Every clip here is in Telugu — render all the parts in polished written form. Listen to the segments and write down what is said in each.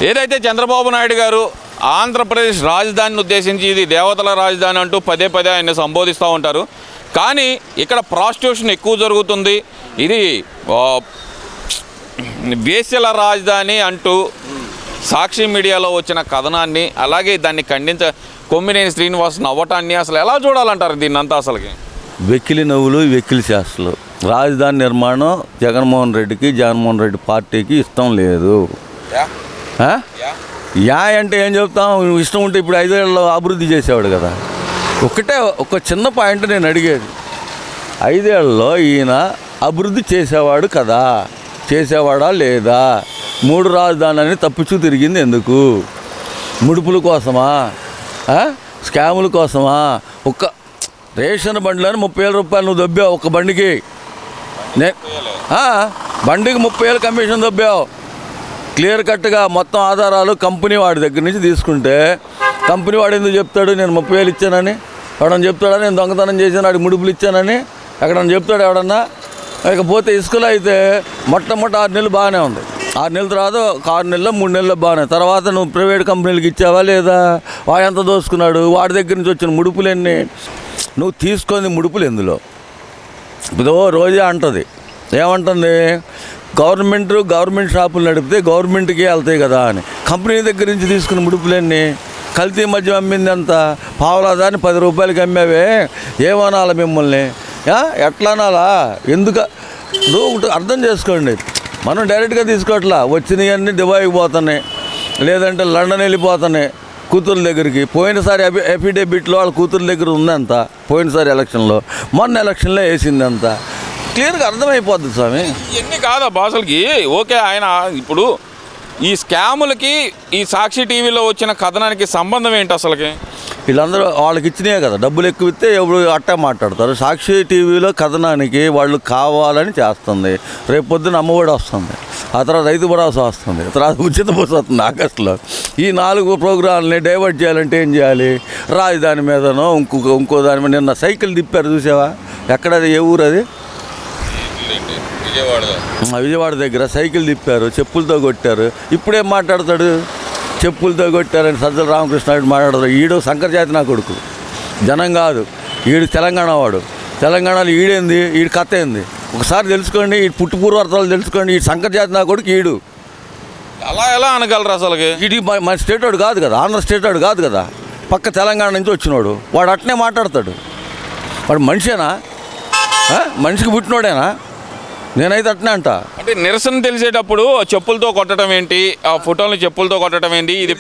ఏదైతే చంద్రబాబు నాయుడు గారు ఆంధ్రప్రదేశ్ రాజధానిని ఉద్దేశించి ఇది దేవతల రాజధాని అంటూ పదే పదే ఆయన సంబోధిస్తూ ఉంటారు. కానీ ఇక్కడ ప్రాస్టిట్యూషన్ ఎక్కువ జరుగుతుంది, ఇది వేశ్యల రాజధాని అంటూ సాక్షి మీడియాలో వచ్చిన కథనాన్ని, అలాగే దాన్ని కొమ్మినేని శ్రీనివాస్ నవ్వటాన్ని అసలు ఎలా చూడాలంటారు దీన్నంతా? అసలుకి వెకిలి నవ్వులు, వెకిలి చేష్టలు. రాజధాని నిర్మాణం జగన్మోహన్ రెడ్డి పార్టీకి ఇష్టం లేదు. యా అంటే ఏం చెప్తాం? ఇష్టం ఉంటే ఇప్పుడు 5 ఏళ్ళలో అభివృద్ధి చేసేవాడు కదా. ఒక చిన్న పాయింట్ నేను అడిగేది, 5 ఏళ్ళలో ఈయన అభివృద్ధి చేసేవాడు కదా, చేసేవాడా లేదా? 3 రాజధానులని తప్పించు తిరిగింది ఎందుకు? ముడుపుల కోసమా? స్కాముల కోసమా? ఒక్క రేషన్ బండ్లని 30,000 రూపాయలు నువ్వు దొబ్బావు ఒక బండికి. బండికి 30,000 కమిషన్ దొబ్బావు. క్లియర్ కట్గా మొత్తం ఆధారాలు కంపెనీ వాడి దగ్గర నుంచి తీసుకుంటే, కంపెనీ వాడు ఎందుకు చెప్తాడు నేను 30,000 ఇచ్చానని? ఎవడన్నా చెప్తాడా నేను దొంగతనం చేశాను వాడికి ముడుపులు ఇచ్చానని? ఎక్కడన్నా చెప్తాడు ఎవడన్నా? ఇకపోతే ఇసుకలో అయితే మొట్టమొదటి 6 నెలలు బాగానే ఉంది. 6 నెలల తర్వాత 6 నెలలు 3 నెలలు బాగానే. తర్వాత నువ్వు ప్రైవేట్ కంపెనీలకు ఇచ్చావా లేదా? వాడు ఎంత దోసుకున్నాడు? వాడి దగ్గర నుంచి వచ్చిన ముడుపులు ఎన్ని? నువ్వు తీసుకొని ముడుపులు ఎందులో? ఇప్పుడు రోజే అంటుంది, ఏమంటుంది? గవర్నమెంట్ షాపులు నడిపితే గవర్నమెంట్కి వెళ్తాయి కదా అని. కంపెనీ దగ్గర నుంచి తీసుకున్న ముడుపులన్నీ కల్తీ మద్యం అమ్మింది అంత పావులాదాన్ని 10 రూపాయలకి అమ్మావే, ఏమనాలా మిమ్మల్ని? ఎట్లా అనాలా? ఎందుకు? ఒకటి అర్థం చేసుకోండి, మనం డైరెక్ట్గా తీసుకోవట్లా. వచ్చినవన్నీ దుబాయ్కి పోతున్నాయి, లేదంటే లండన్ వెళ్ళిపోతున్నాయి కూతుర్ల దగ్గరికి. పోయినసారి ఎఫిడేవిట్లో వాళ్ళ కూతుర్ల దగ్గర ఉందంత, పోయినసారి ఎలక్షన్లో, మొన్న ఎలక్షన్లో వేసిందంత. క్లియర్గా అర్థమైపోద్ది స్వామి. ఇవన్నీ కాదా బాసులకి? ఓకే, ఆయన ఇప్పుడు ఈ స్కాములకి ఈ సాక్షి టీవీలో వచ్చిన కథనానికి సంబంధం ఏంటి అసలుకి? వీళ్ళందరూ వాళ్ళకి ఇచ్చినాయే కదా, డబ్బులు ఎక్కువ ఇస్తే ఎప్పుడు అట్టా మాట్లాడతారు. సాక్షి టీవీలో కథనానికి వాళ్ళు కావాలని చేస్తుంది. రేపు పొద్దున్న అమ్మఒడి వస్తుంది, ఆ తర్వాత రైతు భరోసా వస్తుంది, తర్వాత ఉచిత బస్సు వస్తుంది ఆగస్టులో. ఈ 4 ప్రోగ్రాంలని డైవర్ట్ చేయాలంటే ఏం చేయాలి? రాజధాని మీదనో ఇంకో దాని మీద. నిన్న సైకిల్ తిప్పారు చూసావా? ఎక్కడది? ఏ ఊరు అది? విజయవాడ దగ్గర సైకిల్ తిప్పారు, చెప్పులతో కొట్టారు. ఇప్పుడేం మాట్లాడతాడు? చెప్పులతో కొట్టారని సజ్జల రామకృష్ణారెడ్డి మాట్లాడతాడు. ఈడు శంకరజాతి నా కొడుకు, జనం కాదు. ఈడు తెలంగాణ వాడు. తెలంగాణలో ఈడేంది? ఈడు కథ ఏంది? ఒకసారి తెలుసుకోండి, ఈ పుట్టుపూర్వార్థాలు తెలుసుకోండి. ఈ శంకరజాతి నా కొడుకు ఈడు. ఎలా అనగలరు అసలుకి? ఇది మన స్టేట్ వాడు కాదు కదా, ఆంధ్ర స్టేట్ వాడు కాదు కదా, పక్క తెలంగాణ నుంచి వచ్చినవాడు. వాడు అట్నే మాట్లాడతాడు. వాడు మనిషేనా? మనిషికి పుట్టినోడేనా? నేనైతే అట్నే అంట. అంటే నిరసన తెలిసేటప్పుడు చెప్పులతో కొట్టడం ఏంటి? ఆ ఫోటోలు చెప్పులతో కొట్టడం ఏంటి? ఇది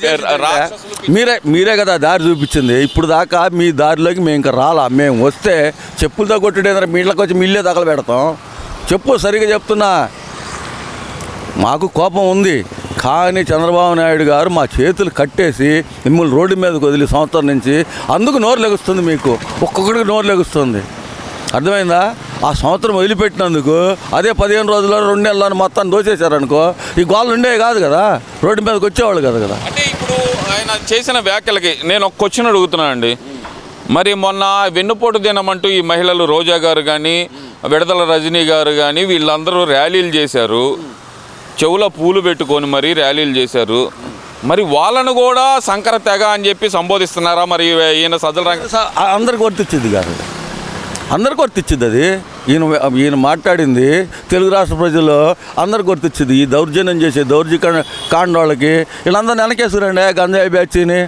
మీరే కదా దారి చూపించింది. ఇప్పుడు దాకా మీ దారిలోకి మేము ఇంకా రాలా. మేము వస్తే చెప్పులతో కొట్టేదాన్ని మీ ఇళ్ళకి వచ్చి మీ ఇల్లే తగల పెడతాం. చెప్పు, సరిగా చెప్తున్నా. మాకు కోపం ఉంది, కానీ చంద్రబాబు నాయుడు గారు మా చేతులు కట్టేసి మిమ్మల్ని రోడ్డు మీదకి వదిలి సంవత్సరం నుంచి, అందుకు నోరు లెగుస్తుంది. మీకు ఒక్కొక్కడికి నోరు లెగుస్తుంది. అర్థమైందా? ఆ సంవత్సరం వదిలిపెట్టినందుకు అదే 15 రోజుల్లో 2 నెలలను మొత్తాన్ని దోచేశారనుకో, ఈ గోళ్ళు ఉండేవి కాదు కదా, రోడ్డు మీదకి వచ్చేవాళ్ళు కదా. అంటే ఇప్పుడు ఆయన చేసిన వ్యాఖ్యలకి నేను ఒక క్వశ్చన్ అడుగుతున్నానండి. మరి మొన్న వెన్నుపోటు దినమంటూ ఈ మహిళలు రోజా గారు కానీ, విడదల రజనీ గారు కానీ వీళ్ళందరూ ర్యాలీలు చేశారు, చెవులో పూలు పెట్టుకొని మరీ ర్యాలీలు చేశారు. మరి వాళ్ళను కూడా సంకర తెగ అని చెప్పి సంబోధిస్తున్నారా? మరి ఈయన సజ్జల అందరికి వర్తించింది కాదు, అందరికి వర్తించింది అది. ఈయన మాట్లాడింది తెలుగు రాష్ట్ర ప్రజల్లో అందరికి వర్తించింది. ఈ దౌర్జన్యం చేసే కాండ వాళ్ళకి వీళ్ళందరినీ వెనకేసుకురండి. గంజాయి బ్యాచ్ని,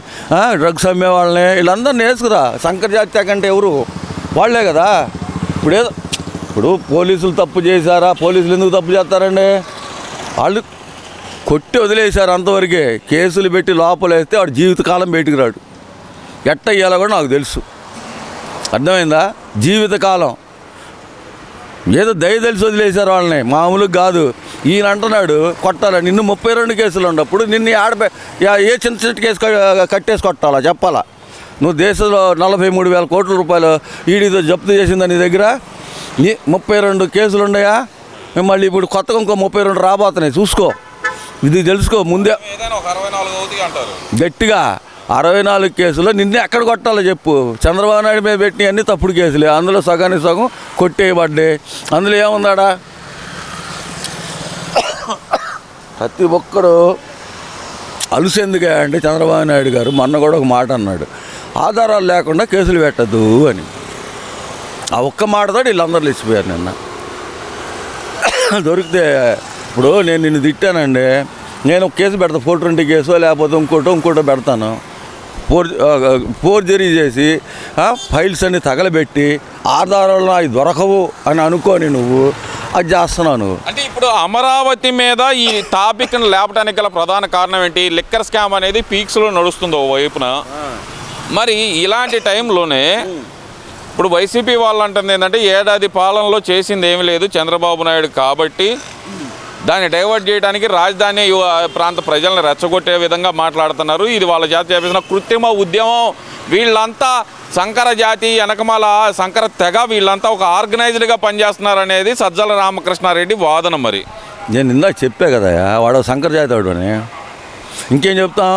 డ్రగ్స్ అమ్మే వాళ్ళని వీళ్ళందరినీ వేసుకురా. శంకరజాతి కంటే ఎవరు? వాళ్ళే కదా. ఇప్పుడు పోలీసులు తప్పు చేశారా? పోలీసులు ఎందుకు తప్పు చేస్తారండి? వాళ్ళు కొట్టి వదిలేశారు అంతవరకే. కేసులు పెట్టి లోపలేస్తే వాడు జీవితకాలం బయటికి రాడు. ఎట్ట ఇయ్యాలో కూడా నాకు తెలుసు. అర్థమైందా? జీవితకాలం. ఏదో దయ తెలిసి వదిలేశారు వాళ్ళని, మామూలుగా కాదు. ఈయన అంటున్నాడు కొట్టాలా నిన్ను, 32 కేసులు ఉన్నప్పుడు నిన్ను ఏ చిన్న కేసు కట్టేసి కొట్టాలా చెప్పాలా? నువ్వు దేశంలో 43,000 కోట్ల రూపాయలు ఈడీతో జప్తు చేసిందని నీ దగ్గర 32 కేసులు ఉన్నాయా? మళ్ళీ ఇప్పుడు కొత్తగా ఇంకో 32 రాబోతున్నాయి, చూసుకో. ఇది తెలుసుకో ముందే. గట్టిగా 64 కేసులో నిన్నే ఎక్కడ కొట్టాలో చెప్పు. చంద్రబాబు నాయుడు మీద పెట్టిన అన్ని తప్పుడు కేసులే. అందులో సగానికి సగం కొట్టేయబడ్డాయి. అందులో ఏముందాడా? ప్రతి ఒక్కడు అలుసు ఎందుకే అంటే చంద్రబాబు నాయుడు గారు మొన్న కూడా ఒక మాట అన్నాడు, ఆధారాలు లేకుండా కేసులు పెట్టద్దు అని. ఆ ఒక్క మాటతో వీళ్ళందరూ లేచిపోయారు నిన్న. దొరికితే ఇప్పుడు నేను నిన్ను తిట్టానండి, నేను ఒక కేసు పెడతాను, 420 కేసు లేకపోతే ఇంకోటో పెడతాను. ఫోర్జరీ చేసి ఫైల్స్ అన్ని తగలబెట్టి ఆధారాలు అవి దొరకవు అని అనుకోని నువ్వు అది చేస్తున్నావు నువ్వు. అంటే ఇప్పుడు అమరావతి మీద ఈ టాపిక్ను లేపడానికి గల ప్రధాన కారణం ఏంటి? లిక్కర్ స్కామ్ అనేది పీక్స్లో నడుస్తుంది ఓ వైపున. మరి ఇలాంటి టైంలోనే ఇప్పుడు వైసీపీ వాళ్ళు అంటుంది ఏంటంటే ఏడాది పాలనలో చేసింది ఏమీ లేదు చంద్రబాబు నాయుడు కాబట్టి దాన్ని డైవర్ట్ చేయడానికి రాజధాని ప్రాంత ప్రజలను రెచ్చగొట్టే విధంగా మాట్లాడుతున్నారు. ఇది వాళ్ళ జాతి చేసిన కృత్రిమ ఉద్యమం. వీళ్ళంతా సంకర జాతి వెనకమాల సంకర తెగ, వీళ్ళంతా ఒక ఆర్గనైజ్డ్గా పనిచేస్తున్నారు అనేది సజ్జల రామకృష్ణారెడ్డి వాదన. మరి నేను ఇందాక చెప్పా కదా వాడు సంకర జాతి వాడు అని, ఇంకేం చెప్తాం?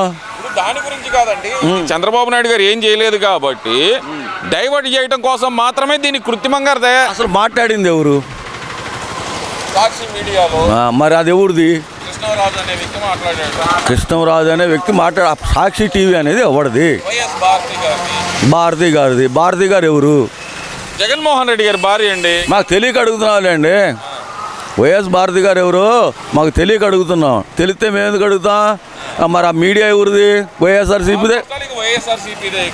దాని గురించి కాదండి, చంద్రబాబు నాయుడు గారు ఏం చేయలేదు కాబట్టి డైవర్ట్ చేయడం కోసం మాత్రమే దీన్ని కృత్రిమంగా అసలు మాట్లాడింది ఎవరు? సాక్షి మీడియాలో మరి అది ఎవరిది? కృష్ణరాజు అనే వ్యక్తి మాట్లాడాడు. కృష్ణరాజు అనే వ్యక్తి సాక్షి టీవీ అనేది ఎవరిది? వైఎస్ భారతి గారిది. భారతి గారిది. భారతి గారు ఎవరు? జగన్మోహన్ రెడ్డి గారి భార్య అండి. మాకు తెలియక అడుగుతున్నావులేండి. వైఎస్ భారతి గారు ఎవరు మాకు తెలియక అడుగుతున్నాం. తెలిస్తే మేము ఎందుకు అడుగుతాం? మరి ఆ మీడియా ఎవరిది? వైఎస్ఆర్సీపీదే. వైఎస్ఆర్సీపీదే.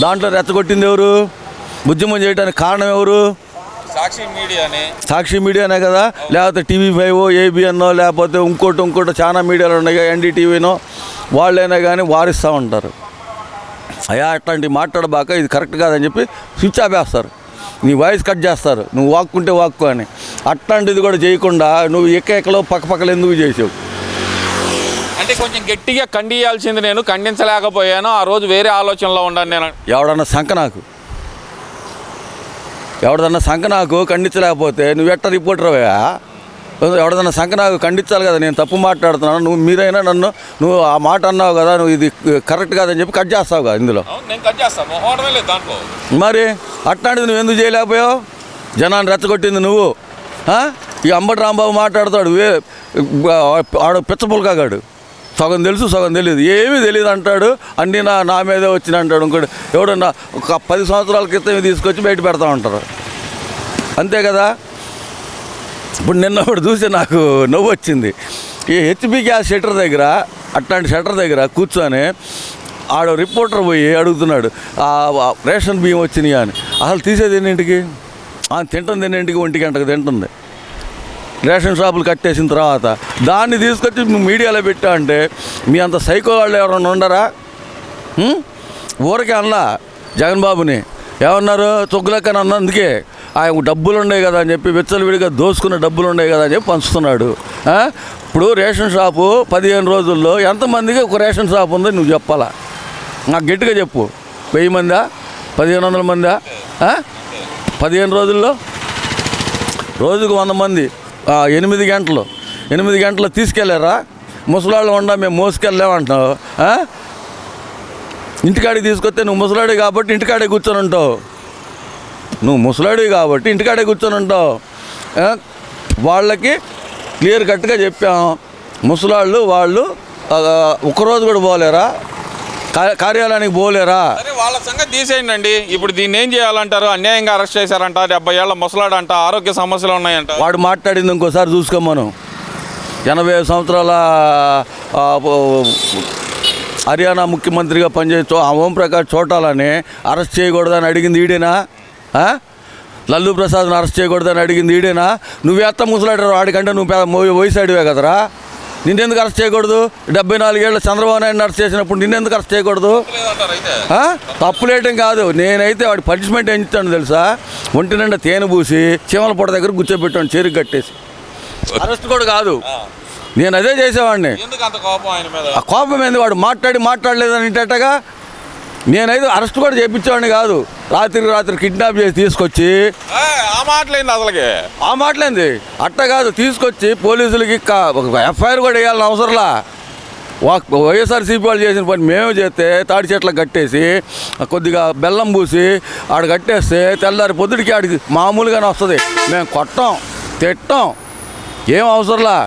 దాంట్లో రెచ్చగొట్టింది ఎవరు? ఉద్యమం చేయడానికి కారణం ఎవరు? సాక్షి మీడియానే కదా, లేకపోతే TV5 ABN లేకపోతే ఇంకోటి చాలా మీడియాలు ఉన్నాయి, NDTVనో వాళ్ళైనా కానీ వారిస్తూ ఉంటారు. అయ్యా అట్లాంటివి మాట్లాడబాక, ఇది కరెక్ట్ కాదని చెప్పి స్విచ్ ఆపేస్తారు, నీ వాయిస్ కట్ చేస్తారు, నువ్వు వాక్కుంటే వాక్కు అని. అట్లాంటిది కూడా చేయకుండా నువ్వు ఎక్కలో పక్కపక్కలు ఎందుకు చేసావు? అంటే కొంచెం గట్టిగా ఖండియాల్సింది, నేను ఖండించలేకపోయాను. ఆ రోజు వేరే ఆలోచనలో ఉన్నాను నేను. ఎవడన్నా సంఖ నాకు ఖండించలేకపోతే నువ్వు ఎట్ట రిపోర్టర్వా? ఎవడదన్నా సంఖ నాకు ఖండించాలి కదా, నేను తప్పు మాట్లాడుతున్నాను, మీరైనా నువ్వు ఆ మాట అన్నావు కదా, నువ్వు ఇది కరెక్ట్ కాదని చెప్పి కట్ చేస్తావు కదా ఇందులో. మరి అట్లాంటిది నువ్వు ఎందుకు చేయలేకపోయావు? జనాన్ని రెచ్చగొట్టింది నువ్వు. ఈ అంబటి రాంబాబు మాట్లాడతాడు, ఆడ పిచ్చపుల్కాగాడు, సగం తెలుసు సగం తెలియదు, ఏమీ తెలియదు అంటాడు, అన్నీ నా మీదే వచ్చిన అంటాడు. ఇంకోటి ఎవడన్నా ఒక 10 సంవత్సరాల క్రితం తీసుకొచ్చి బయట పెడతా ఉంటారు, అంతే కదా. ఇప్పుడు నిన్న ఒకటి చూసి నాకు నవ్వు వచ్చింది. ఈ HP గ్యాస్ షట్టర్ దగ్గర, అట్లాంటి షట్టర్ దగ్గర కూర్చొని ఆడ రిపోర్టర్ పోయి అడుగుతున్నాడు రేషన్ బియ్యం వచ్చినాయి అని. అసలు తీసేది ఎన్నింటికి? తింటుంది ఎన్నింటికి? 1 గంటకు తింటుంది. రేషన్ షాపులు కట్టేసిన తర్వాత దాన్ని తీసుకొచ్చి మీడియాలో పెట్టా అంటే మీ అంత సైకో వాళ్ళు ఎవరన్నా ఉండరా? ఊరికే అన్నా జగన్బాబుని ఏమన్నారు? తొగ్గులెక్కని అన్నందుకే ఆయన డబ్బులు ఉన్నాయి కదా అని చెప్పి విచ్చలవిడిగా దోసుకున్న డబ్బులు ఉన్నాయి కదా అని చెప్పి పంచుతున్నాడు. ఇప్పుడు రేషన్ షాపు 15 రోజుల్లో ఎంతమందికి ఒక రేషన్ షాప్ ఉందో నువ్వు చెప్పాలా? నాకు గట్టిగా చెప్పు. 1000 మందా? 1500 మందా? 15 రోజుల్లో రోజుకు 100 మంది, 8 గంటలు తీసుకెళ్ళారా? ముసలాళ్ళు ఉండా మేము మోసుకెళ్ళామంటున్నావు. ఇంటికాడికి తీసుకొస్తే నువ్వు ముసలాడి కాబట్టి ఇంటికాడే కూర్చొని ఉంటావు. వాళ్ళకి క్లియర్ కట్గా చెప్పాం, ముసలాళ్ళు వాళ్ళు ఒక్కరోజు కూడా పోలేరా, కార్యాలయానికి పోలేరా? వాళ్ళ సంగతి తీసేయండి అండి. ఇప్పుడు దీన్ని ఏం చేయాలంటారు? అన్యాయంగా అరెస్ట్ చేశారంట, 70 ఏళ్ల ముసలాడంట, ఆరోగ్య సమస్యలు ఉన్నాయంట. వాడు మాట్లాడింది ఇంకోసారి చూసుకోమను. 85 సంవత్సరాల హర్యానా ముఖ్యమంత్రిగా పనిచేస్తూ ఓంప్రకాష్ చోటాలని అరెస్ట్ చేయకూడదని అడిగింది ఈడేనా? లల్లు ప్రసాద్ని అరెస్ట్ చేయకూడదని అడిగింది ఈడేనా? నువ్వేత్త ముసలాడారు వాడికంటే నువ్వు వయసాడివే కదరా, నిన్నెందుకు అరెస్ట్ చేయకూడదు? 74 ఏళ్ళ చంద్రబాబు నాయుడు అరెస్ట్ చేసినప్పుడు నిన్నెందుకు అరెస్ట్ చేయకూడదు? తప్పులేయటం కాదు, నేనైతే వాడి పనిష్మెంట్ ఏం ఇస్తాను తెలుసా? ఒంటి నిండా తేనె పూసి చీమల పొడ దగ్గర కూర్చోబెట్టాను, చేరుకు కట్టేసి. అరెస్ట్ కూడా కాదు, నేను అదే చేసేవాడిని. ఆ కోపం ఏంది? వాడు మాట్లాడలేదని ఇంటగా నేనైతే అరెస్ట్ కూడా చేయించేవాడిని కాదు. రాత్రి కిడ్నాప్ చేసి తీసుకొచ్చి ఆ మాటలేంది అట్ట కాదు, తీసుకొచ్చి పోలీసులకి FIR కూడా వేయాలని అవసరంలా. వైఎస్ఆర్సీపీ వాళ్ళు చేసిన పని మేము చేస్తే తాడి చెట్లకు కట్టేసి కొద్దిగా బెల్లం పూసి ఆడ కట్టేస్తే తెల్లారి పొద్దుడికి ఆడికి మామూలుగానే వస్తుంది. మేము కొట్టాం తిట్టాం, ఏం అవసరంలా,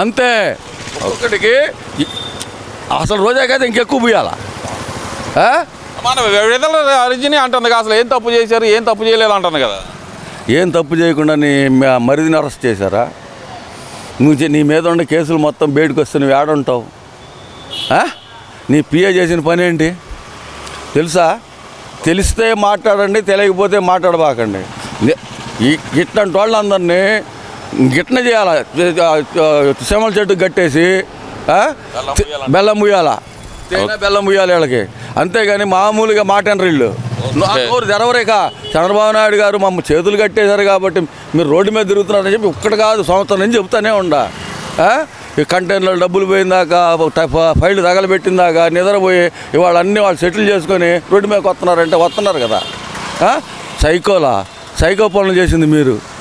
అంతే. ఒక్కొక్కటికి అసలు రోజాకైతే ఇంకెక్కువ పోయాలా మన విడుదల రజనీ అంటుంది అసలు ఏం తప్పు చేశారు ఏం తప్పు చేయలేదు అంటుంది కదా. ఏం తప్పు చేయకుండా నీ మరిదిని అరెస్ట్ చేశారా? నీ మీద ఉండే కేసులు మొత్తం బయటకు వస్తే నువ్వు ఏడుంటావు? నీ పిఏ చేసిన పని ఏంటి తెలుసా? తెలిస్తే మాట్లాడండి, తెలియకపోతే మాట్లాడబాకండి. ఇట్లాంటి వాళ్ళందరినీ గిట్న చేయాల, సెమల చెట్టు కట్టేసి బెల్లం ముయ్యాలా, బెల్లం ముయ్యాలి వీళ్ళకి. అంతేగాని మామూలుగా మాటనరు వీళ్ళు. నోరు తెరవరేక చంద్రబాబు నాయుడు గారు మమ్మ చేతులు కట్టేశారు కాబట్టి మీరు రోడ్డు మీద తిరుగుతున్నారని చెప్పి ఒక్కటి కాదు సంవత్సరం నుంచి చెప్తానే ఉండా. ఈ కంటైనర్లు డబ్బులు పోయిందాకా, ఫైళ్ళు తగలబెట్టిందాకా, నిద్రపోయి ఇవాళ అన్నీ వాళ్ళు సెటిల్ చేసుకొని రోడ్డు మీద వస్తున్నారంటే వస్తున్నారు కదా. సైకో పనులు చేసింది మీరు.